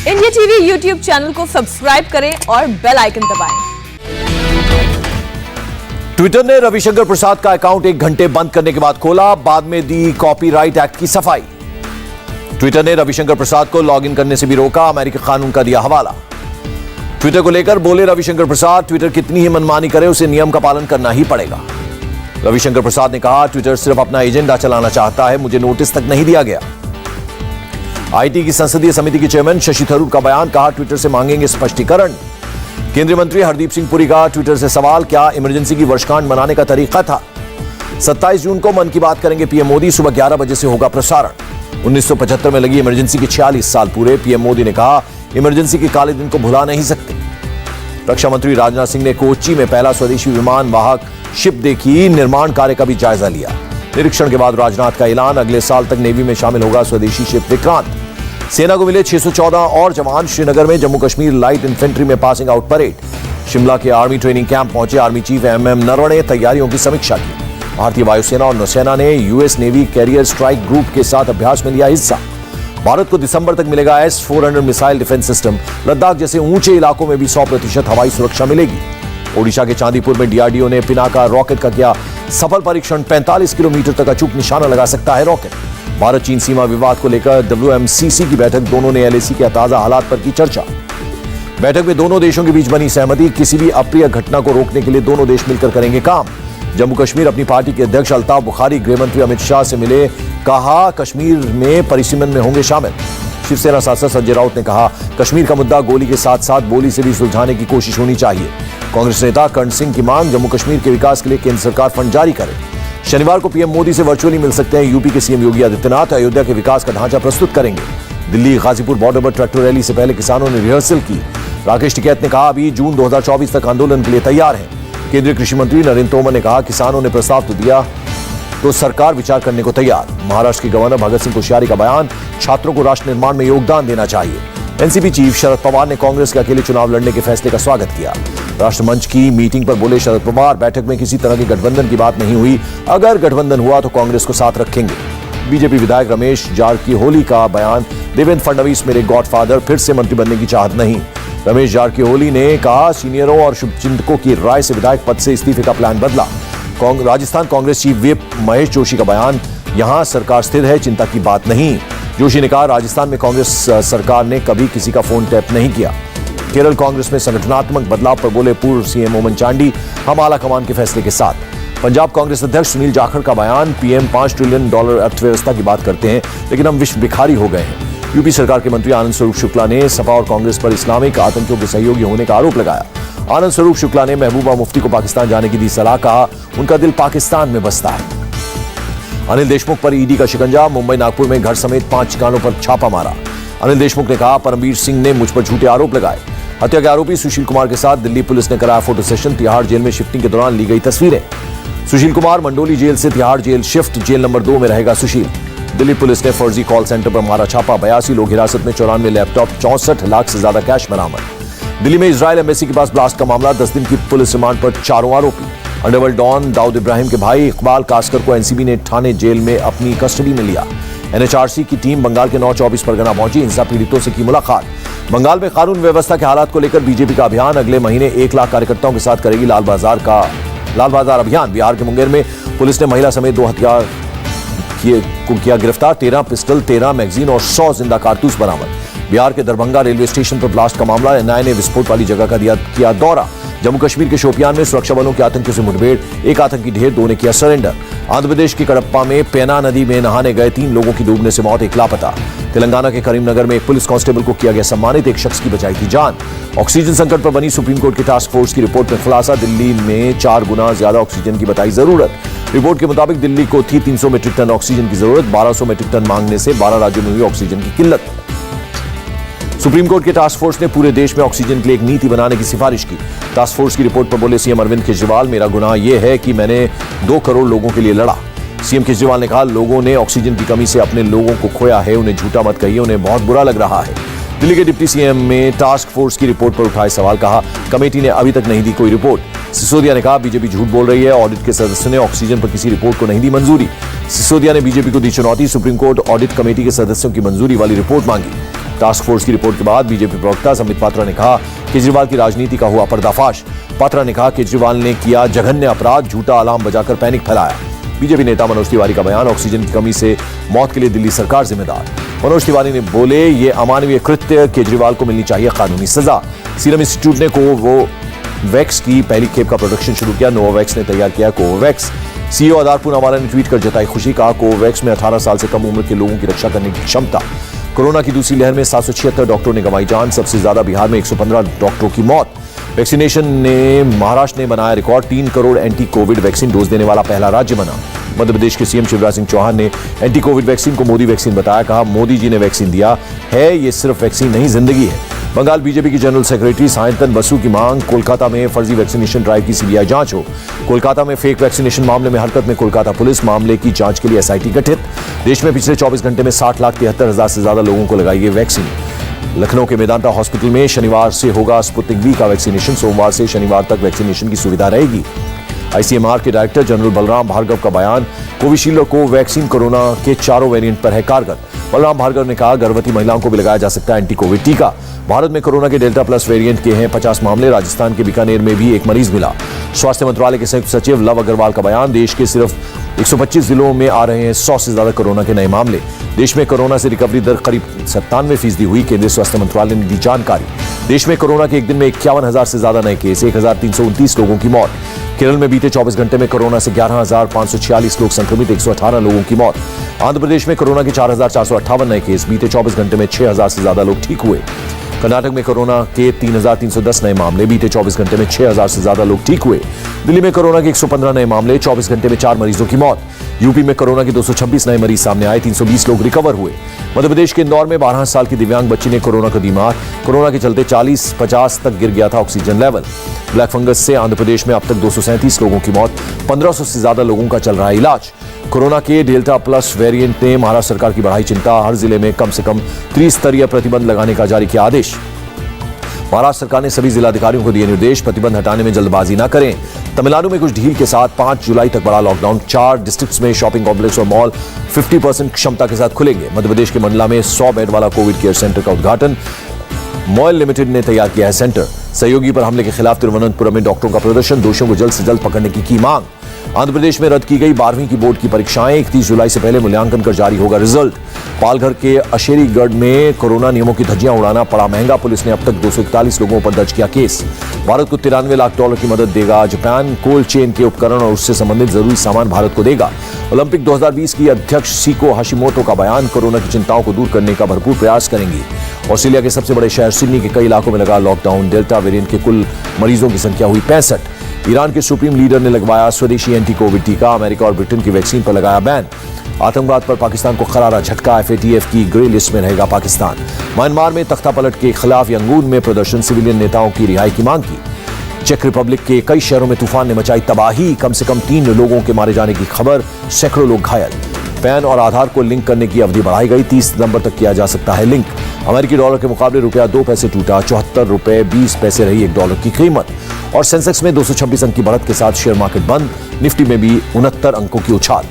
India TV YouTube channel को subscribe करें और बेल आइकन दबाएं। ट्विटर ने रविशंकर प्रसाद का अकाउंट 1 घंटे बंद करने के बाद खोला, बाद में दी कॉपीराइट एक्ट की सफाई। ट्विटर ने रविशंकर प्रसाद को लॉगिन करने से भी रोका, अमेरिकी कानून का दिया हवाला। ट्विटर को लेकर बोले रविशंकर प्रसाद, ट्विटर कितनी ही मनमानी करे उसे नियम का पालन करना ही पड़ेगा। रविशंकर प्रसाद ने कहा, ट्विटर सिर्फ अपना एजेंडा चलाना चाहता है, मुझे नोटिस तक नहीं दिया गया। आईटी की संसदीय समिति के चेयरमैन शशि थरूर का बयान, कहा ट्विटर से मांगेंगे स्पष्टीकरण। केंद्रीय मंत्री हरदीप सिंह पुरी का ट्विटर से सवाल, क्या इमरजेंसी की वर्षगांठ मनाने का तरीका था। 27 जून को मन की बात करेंगे पीएम मोदी, सुबह 11 बजे से होगा प्रसारण। 1975 में लगी इमरजेंसी के 46 साल पूरे, पीएम मोदी ने कहा इमरजेंसी के काले दिन को भुला नहीं सकते। रक्षा मंत्री राजनाथ सिंह ने कोच्चि में पहला स्वदेशी विमान वाहक शिप देखी, निर्माण कार्य का भी जायजा लिया। निरीक्षण के बाद राजनाथ का ऐलान, अगले साल तक नेवी में शामिल होगा स्वदेशी शिप विक्रांत। सेना को मिले 614 और जवान। श्रीनगर में जम्मू कश्मीर लाइट इन्फेंट्री में पासिंग आउट परेड। शिमला के आर्मी ट्रेनिंग कैंप पहुंचे आर्मी चीफ एमएम नरवणे, तैयारियों की समीक्षा की। भारतीय वायुसेना और नौसेना ने US navy carrier strike group के साथ अभ्यास में लिया हिस्सा। भारत को दिसंबर तक मिलेगा S-400 missile defence system. Ladakh जैसे ऊंचे इलाकों में भी 100% हवाई सुरक्षा मिलेगी। ओडिशा के चांदीपुर में डीआरडीओ ने पिनाका रॉकेट का किया सफल परीक्षण, 45 किलोमीटर तक अचूक निशाना लगा सकता है रॉकेट। भारत चीन सीमा विवाद को लेकर WMCC की बैठक, दोनों ने LAC के ताजा हालात पर की चर्चा। बैठक में दोनों देशों के बीच बनी सहमति, किसी भी अप्रिय घटना को रोकने के लिए दोनों देश मिलकर करेंगे काम। जम्मू कश्मीर अपनी पार्टी के अध्यक्ष अल्ताफ बुखारी गृह मंत्री अमित शाह से मिले, कहा कश्मीर में परिसीमन में होंगे शामिल। शिवसेना सांसद संजय राउत ने कहा, कश्मीर का मुद्दा गोली के साथ साथ बोली से भी सुलझाने की कोशिश होनी चाहिए। कांग्रेस नेता कर्ण सिंह की मांग, जम्मू कश्मीर के विकास के लिए केंद्र सरकार फंड जारी करे। शनिवार को पीएम मोदी से वर्चुअली मिल सकते हैं यूपी के सीएम योगी आदित्यनाथ, अयोध्या के विकास का ढांचा प्रस्तुत करेंगे। दिल्ली गाजीपुर बॉर्डर पर ट्रैक्टर रैली से पहले किसानों ने रिहर्सल की। राकेश टिकैत ने कहा, अभी जून 2024 तक आंदोलन के लिए तैयार है। केंद्रीय कृषि मंत्री नरेंद्र तोमर ने कहा, किसानों ने प्रस्ताव तो दिया तो सरकार विचार करने को तैयार। महाराष्ट्र के गवर्नर भगत सिंह कोश्यारी का बयान, छात्रों को राष्ट्र निर्माण में योगदान देना चाहिए। एनसीपी चीफ शरद पवार ने कांग्रेस के अकेले चुनाव लड़ने के फैसले का स्वागत किया। राष्ट्रमंच की मीटिंग पर बोले शरद पवार, बैठक में किसी तरह के गठबंधन की बात नहीं हुई, अगर गठबंधन हुआ तो कांग्रेस को साथ रखेंगे। बीजेपी विधायक रमेश जारकीहोली का बयान, देवेंद्र फडणवीस मेरे गॉडफादर, फिर से मंत्री बनने की चाहत नहीं। रमेश जारकीहोली ने कहा, सीनियरों और शुभचिंतकों की राय से विधायक पद से इस्तीफे का प्लान बदला। राजस्थान कांग्रेस चीफ व्हिप महेश जोशी का बयान, यहां सरकार स्थिर है, चिंता की बात नहीं। जोशी ने कहा, राजस्थान में कांग्रेस सरकार ने कभी किसी का फोन टैप नहीं किया। केरल कांग्रेस में संगठनात्मक बदलाव पर बोले पूर्व सीएम ओमन चांडी, हम आला कमान के फैसले के साथ। पंजाब कांग्रेस अध्यक्ष सुनील जाखड़ का बयान, पीएम $5 ट्रिलियन अर्थव्यवस्था की बात करते हैं, लेकिन हम विश्व भिखारी हो गए हैं। यूपी सरकार के मंत्री आनंद स्वरूप शुक्ला ने सपा और कांग्रेस पर इस्लामिक आतंकियों के सहयोगी होने का आरोप लगाया। आनंद स्वरूप शुक्ला ने महबूबा मुफ्ती को पाकिस्तान जाने की दी सलाह, कहा उनका दिल पाकिस्तान में बसता है। अनिल देशमुख पर ईडी का शिकंजा, मुंबई नागपुर में घर समेत 5 ठिकानों पर छापा मारा। अनिल देशमुख ने कहा, परमवीर सिंह ने मुझ पर झूठे आरोप लगाए। हत्या के आरोपी सुशील कुमार के साथ दिल्ली पुलिस ने कराया फोटो सेशन, तिहाड़ जेल में शिफ्टिंग के दौरान ली गई तस्वीरें। सुशील कुमार मंडोली जेल से Tihar jail shift, jail number 2 में रहेगा सुशील। दिल्ली पुलिस ने फर्जी कॉल सेंटर पर मारा छापा, 82 लोग हिरासत में, 94 लैपटॉप, 64 लाख से ज्यादा कैश बरामद। दिल्ली में इजरायल एम्बेसी के पास ब्लास्ट का मामला, 10 दिन की पुलिस रिमांड पर 4 आरोपी। अंडरवर्ल्ड डॉन दाऊद इब्राहिम के भाई इकबाल कास्कर को एनसीबी ने ठाणे जेल में अपनी कस्टडी में लिया। एनएचआरसी की टीम बंगाल के 9-24 परगना पहुंची, हिंसा पीड़ितों से की मुलाकात। बंगाल में कानून व्यवस्था के हालात को लेकर बीजेपी का अभियान, अगले महीने 1 लाख कार्यकर्ताओं के साथ करेगी लाल बाजार अभियान। बिहार के मुंगेर में पुलिस ने महिला समेत 2 हथियार को किया गिरफ्तार, 13 पिस्टल, 13 मैगजीन और 100 जिंदा कारतूस बरामद। बिहार के दरभंगा रेलवे स्टेशन पर ब्लास्ट का मामला, एनआईए ने विस्फोट वाली जगह का किया दौरा। जम्मू कश्मीर के शोपियान में सुरक्षा बलों के आतंकियों से मुठभेड़, 1 आतंकी ढेर, 2 ने किया सरेंडर। आंध्र प्रदेश के कडप्पा में पेना नदी में नहाने गए 3 लोगों की डूबने से मौत, 1 लापता। तेलंगाना के करीमनगर में एक पुलिस कांस्टेबल को किया गया सम्मानित, 1 शख्स की बचाई थी जान। ऑक्सीजन संकट पर बनी सुप्रीम कोर्ट की टास्क फोर्स की रिपोर्ट में खुलासा, दिल्ली में 4 गुना ज्यादा ऑक्सीजन की बताई जरूरत। रिपोर्ट के मुताबिक दिल्ली को थी 300 मीट्रिक टन ऑक्सीजन की जरूरत, 1200 मीट्रिक टन मांगने से 12 राज्यों में हुई ऑक्सीजन की किल्लत। सुप्रीम कोर्ट के टास्क फोर्स ने पूरे देश में ऑक्सीजन के लिए एक नीति बनाने की सिफारिश की। टास्क फोर्स की रिपोर्ट पर बोले सीएम अरविंद केजरीवाल, मेरा गुनाह यह है कि मैंने 2 करोड़ लोगों के लिए लड़ा। सीएम केजरीवाल ने कहा, लोगों ने ऑक्सीजन की कमी से अपने लोगों को खोया है, उन्हें झूठा मत कहिए, उन्हें बहुत बुरा लग रहा है। दिल्ली के डिप्टी सीएम में टास्क फोर्स की रिपोर्ट पर उठाए सवाल, कहा कमेटी ने अभी तक नहीं दी कोई रिपोर्ट। सिसोदिया ने कहा बीजेपी झूठ बोल रही है, ऑडिट के सदस्यों ने ऑक्सीजन पर किसी रिपोर्ट को नहीं दी मंजूरी। सिसोदिया ने बीजेपी को दी चुनौती, सुप्रीम कोर्ट ऑडिट कमेटी के सदस्यों की मंजूरी वाली रिपोर्ट मांगी। टास्क फोर्स की रिपोर्ट के बाद बीजेपी प्रवक्ता संबित पात्रा ने कहा केजरीवाल की राजनीति का हुआ पर्दाफाश। पात्रा ने कहा केजरीवाल ने किया जघन्य अपराध, झूठा अलार्म बजाकर पैनिक फैलाया। बीजेपी नेता मनोज तिवारी का बयान, ऑक्सीजन की कमी से मौत के लिए दिल्ली सरकार जिम्मेदार। मनोज तिवारी ने बोले ये अमानवीय कृत्य, केजरीवाल को मिलनी चाहिए कानूनी सजा। सीरम इंस्टीट्यूट ने कोवोवैक्स की पहली खेप का प्रोडक्शन शुरू किया, नोवावैक्स ने तैयार किया कोवोवैक्स। सीईओ आधार पूनावाला ने ट्वीट कर जताई खुशी, कहा कोवोवैक्स में 18 साल से कम उम्र के लोगों की रक्षा करने की क्षमता। कोरोना की दूसरी लहर में 776 डॉक्टरों ने गंवाई जान, सबसे ज्यादा बिहार में 115 डॉक्टरों की मौत। वैक्सीनेशन ने महाराष्ट्र ने बनाया record, 3 crore anti Covid vaccine dose देने वाला पहला राज्य बना। मध्य प्रदेश के सीएम शिवराज सिंह चौहान ने एंटी कोविड वैक्सीन को मोदी वैक्सीन बताया, कहा मोदी जी ने वैक्सीन दिया है, ये सिर्फ वैक्सीन नहीं जिंदगी है। बंगाल बीजेपी की जनरल सेक्रेटरी सायंतन बसु की मांग, कोलकाता में फर्जी वैक्सीनेशन ड्राइव की सीबीआई जांच हो। कोलकाता में फेक वैक्सीनेशन मामले में हरकत में कोलकाता पुलिस, मामले की जांच के लिए एसआईटी गठित। देश में पिछले 24 घंटे में 60,73,000 से ज्यादा लोगों को लगाई गई वैक्सीन। लखनऊ के मेदांता हॉस्पिटल में शनिवार से होगा स्पुतनिक वी का वैक्सीनेशन, सोमवार से शनिवार तक वैक्सीनेशन की सुविधा रहेगी। आईसीएमआर के डायरेक्टर जनरल बलराम भार्गव का बयान, कोविशील्ड और कोवैक्सीन कोरोना के चारों वेरिएंट पर है कारगर। बलराम भार्गव ने कहा गर्भवती महिलाओं को भी लगाया जा सकता है एंटी कोविड टीका। भारत में कोरोना के डेल्टा प्लस वेरिएंट के हैं 50 मामले, राजस्थान के बीकानेर में भी एक मरीज मिला। स्वास्थ्य मंत्रालय के संयुक्त सचिव लव अग्रवाल का बयान, देश के सिर्फ 125 जिलों में आ रहे हैं 100 से ज्यादा कोरोना के नए मामले। देश में कोरोना से रिकवरी दर करीब 97% हुई, केंद्रीय स्वास्थ्य मंत्रालय ने दी जानकारी। देश में कोरोना के एक दिन में 51,000 से ज्यादा नए केस, 1,329 लोगों की मौत। केरल में बीते 24 घंटे में कोरोना से 11,546 लोग संक्रमित, 118 लोगों की मौत। आंध्र प्रदेश में कोरोना के 4,458 नए केस, बीते 24 घंटे में 6,000 से ज्यादा लोग ठीक हुए। कर्नाटक में कोरोना के 3,310 नए मामले, बीते 24 घंटे में 6,000 से ज्यादा लोग ठीक हुए। दिल्ली में कोरोना के 115 नए मामले, 24 घंटे में 4 मरीजों की मौत। यूपी में कोरोना के 226 नए मरीज सामने आए, 320 लोग रिकवर हुए। मध्य प्रदेश के इंदौर में 12 साल की दिव्यांग बच्ची ने कोरोना को दी मात, कोरोना के चलते 40-50 तक गिर गया था ऑक्सीजन लेवल। ब्लैक फंगस से आंध्र प्रदेश में अब तक 237 लोगों की मौत, 1500 से ज्यादा लोगों का चल रहा है इलाज। कोरोना के डेल्टा प्लस वेरिएंट ने महाराष्ट्र सरकार की बढ़ाई चिंता, हर जिले में कम से कम त्रिस्तरीय प्रतिबंध लगाने का जारी किया आदेश। महाराष्ट्र सरकार ने सभी जिलाधिकारियों को दिए निर्देश, प्रतिबंध हटाने में जल्दबाजी न करें। तमिलनाडु में कुछ ढील के साथ 5 जुलाई तक बड़ा लॉकडाउन, 4 डिस्ट्रिक्ट्स में शॉपिंग कॉम्प्लेक्स और मॉल 50% क्षमता के साथ खुलेंगे। मध्य प्रदेश के मंडला में 100 बेड वाला कोविड केयर सेंटर का उद्घाटन, मॉयल लिमिटेड ने तैयार किया है सेंटर। सहयोगी पर हमले के खिलाफ तिरुवनंतपुरम में डॉक्टरों का प्रदर्शन, दोषियों को जल्द से जल्द पकड़ने की मांग। आंध्र प्रदेश में रद्द की गई 12वीं की बोर्ड की परीक्षाएं, 31 जुलाई से पहले मूल्यांकन कर जारी होगा रिजल्ट। पालघर के अशेरीगढ़ में कोरोना नियमों की धज्जियां उड़ाना पड़ा महंगा, पुलिस ने अब तक 241 लोगों पर दर्ज किया केस। भारत को $93 लाख की मदद देगा जापान, कोल्ड चेन के उपकरण और उससे संबंधित जरूरी सामान भारत को देगा। ओलंपिक 2020 की अध्यक्ष सीको हाशिमोटो का बयान, कोरोना की चिंताओं को दूर करने का भरपूर प्रयास करेंगी। ऑस्ट्रेलिया के सबसे बड़े शहर सिडनी के कई इलाकों में लगा लॉकडाउन, डेल्टा वेरिएंट के कुल मरीजों की संख्या हुई 65। ईरान के सुप्रीम लीडर ने लगवाया स्वदेशी एंटी कोविड टीका, अमेरिका और ब्रिटेन की वैक्सीन पर लगाया बैन। आतंकवाद पर पाकिस्तान को करारा झटका, FATF की ग्रे लिस्ट में रहेगा पाकिस्तान। म्यांमार में तख्तापलट के खिलाफ यंगून में प्रदर्शन, सिविलियन नेताओं की रिहाई की मांग की। चेक रिपब्लिक के कई शहरों में तूफान ने मचाई तबाही, कम से कम 3 लोगों के मारे जाने की खबर, सैकड़ों लोग घायल। पैन और आधार को लिंक करने की अवधि बढ़ाई गई, 30 सितंबर तक किया जा सकता है लिंक। अमेरिकी डॉलर के मुकाबले रुपया 2 पैसे टूटा, 74 रुपए 20 पैसे रही $1 की कीमत। और सेंसेक्स में 226 अंक की बढ़त के साथ शेयर मार्केट बंद, निफ्टी में भी 69 अंकों की उछाल।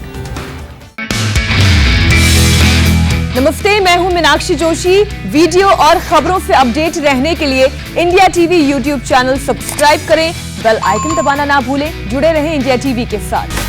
नमस्ते, मैं हूं मीनाक्षी जोशी। वीडियो और खबरों से अपडेट रहने के लिए India TV YouTube channel subscribe करें, बेल आइकन दबाना ना भूलें। जुड़े रहें इंडिया टीवी के साथ।